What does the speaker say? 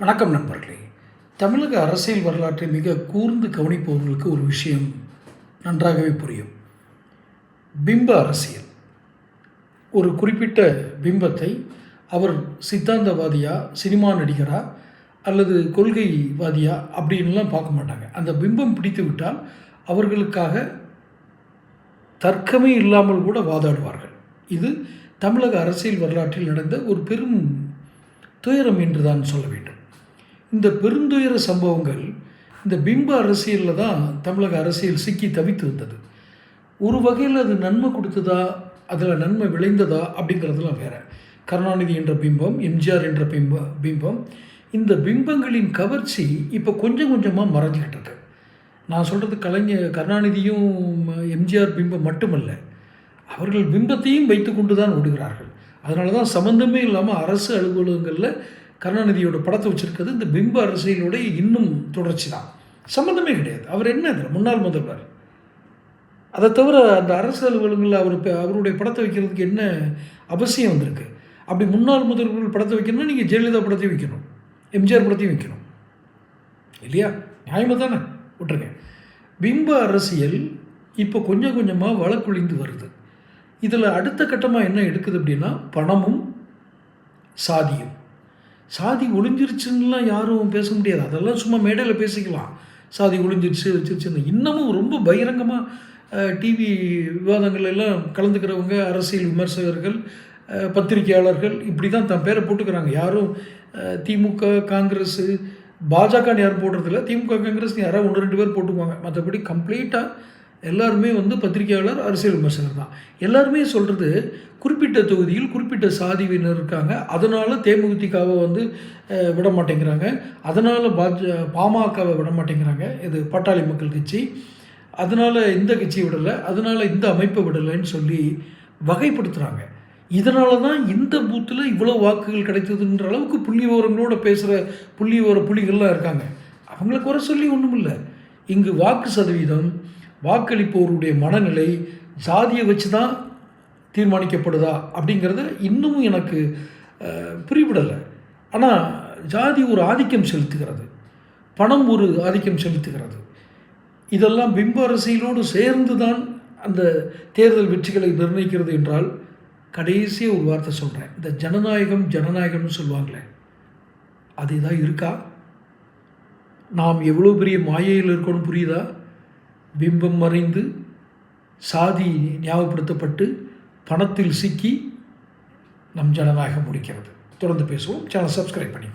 வணக்கம் நண்பர்களே. தமிழக அரசியல் வரலாற்றை மிக கூர்ந்து கவனிப்பவர்களுக்கு ஒரு விஷயம் நன்றாகவே புரியும். பிம்ப அரசியல். ஒரு குறிப்பிட்ட பிம்பத்தை அவர் சித்தாந்தவாதியா, சினிமா நடிகரா அல்லது கொள்கைவாதியா அப்படின்லாம் பார்க்க மாட்டாங்க. அந்த பிம்பம் பிடித்து விட்டால் அவர்களுக்காக தர்க்கமே இல்லாமல் கூட வாதாடுவார்கள். இது தமிழக அரசியல் வரலாற்றில் நடந்த ஒரு பெரும் துயரம் என்று தான் சொல்ல வேண்டும். இந்த பெருந்துயர சம்பவங்கள் இந்த பிம்ப அரசியலில் தான் தமிழக அரசியல் சிக்கி தவித்து வந்தது. ஒரு வகையில் அது நன்மை கொடுத்ததா, அதில் நன்மை விளைந்ததா அப்படிங்கிறதுலாம் வேறு. கருணாநிதி என்ற பிம்பம், எம்ஜிஆர் என்ற பிம்பம் இந்த பிம்பங்களின் கவர்ச்சி இப்போ கொஞ்சம் கொஞ்சமாக மறைஞ்சிக்கிட்டு இருக்கு. நான் சொல்கிறது கருணாநிதியும் எம்ஜிஆர் பிம்பம் மட்டுமல்ல, அவர்கள் பிம்பத்தையும் வைத்து கொண்டு தான் ஓடுகிறார்கள். அதனால தான் சம்மந்தமே இல்லாமல் அரசு அலுவலகங்களில் கருணாநிதியோட படத்தை வச்சுருக்கிறது இந்த பிம்ப அரசியலுடைய இன்னும் தொடர்ச்சி தான். சம்மந்தமே கிடையாது. அவர் என்ன இதில் முன்னாள் முதல்வர். அதை தவிர அந்த அரசு அலுவலகங்களில் அவருடைய படத்தை வைக்கிறதுக்கு என்ன அவசியம் வந்திருக்கு? அப்படி முன்னாள் முதல்வர்கள் படத்தை வைக்கணும்னா நீங்கள் ஜெயலலிதா படத்தையும் வைக்கணும், எம்ஜிஆர் படத்தையும் வைக்கணும் இல்லையா? நியாயமாக தானே? விட்டுருங்க. பிம்ப அரசியல் இப்போ கொஞ்சம் கொஞ்சமாக வழக்குழிந்து வருது. இதில் அடுத்த கட்டமாக என்ன எடுக்குது அப்படின்னா பணமும் சாதியும். சாதி ஒளிஞ்சிருச்சுன்னெலாம் யாரும் பேச முடியாது. அதெல்லாம் சும்மா மேடையில் பேசிக்கலாம். சாதி ஒளிஞ்சிருச்சு வச்சிருச்சுன்னு. இன்னமும் ரொம்ப பகிரங்கமாக டிவி விவாதங்கள் எல்லாம் கலந்துக்கிறவங்க, அரசியல் விமர்சகர்கள், பத்திரிகையாளர்கள் இப்படி தான் தன் பேரை போட்டுக்கிறாங்க. யாரும் திமுக, காங்கிரஸ், பாஜகன்னு யாரும் போடுறதில்ல. திமுக, காங்கிரஸ் யாராவது 1-2 பேர் போட்டுக்குவாங்க. மற்றபடி கம்ப்ளீட்டாக எல்லாருமே பத்திரிகையாளர், அரசியல் விமர்சகர் தான். எல்லாருமே சொல்கிறது குறிப்பிட்ட தொகுதியில் குறிப்பிட்ட சாதியினர் இருக்காங்க, அதனால் தேமுதிகவை விட மாட்டேங்கிறாங்க, அதனால் பாமகவை விட மாட்டேங்கிறாங்க, இது பாட்டாளி மக்கள் கட்சி, அதனால் இந்த கட்சியை விடலை, அதனால் இந்த அமைப்பை விடலைன்னு சொல்லி வகைப்படுத்துகிறாங்க. இதனால தான் இந்த பூத்தில் இவ்வளோ வாக்குகள் கிடைத்ததுன்ற அளவுக்கு புள்ளி விவரங்களோடு பேசுகிற புலிகள்லாம் இருக்காங்க. அவங்கள குறை சொல்லி ஒன்றும் இல்லை. இங்கு வாக்கு சதவீதம், வாக்களிப்பவருடைய மனநிலை ஜாதியை வச்சு தான் தீர்மானிக்கப்படுதா அப்படிங்கிறத இன்னமும் எனக்கு புரியப்படலை. ஆனால் ஜாதி ஒரு ஆதிக்கம் செலுத்துகிறது, பணம் ஒரு ஆதிக்கம் செலுத்துகிறது. இதெல்லாம் பிம்ப அரசியலோடு சேர்ந்து தான் அந்த தேர்தல் வெற்றிகளை நிர்ணயிக்கிறது என்றால் கடைசியாக ஒரு வார்த்தை சொல்கிறேன். இந்த ஜனநாயகம்னு சொல்லுவாங்களே, அது ஏதாவது இருக்கா? நாம் எவ்வளோ பெரிய மாயையில் இருக்கணும்னு புரியுதா? பிம்பம் மறைந்து சாதி ஞாபகப்படுத்தப்பட்டு பணத்தில் சிக்கி நம் ஜனநாயகம் முடிக்கிறது. தொடர்ந்து பேசுவோம். சேனல் சப்ஸ்கிரைப் பண்ணி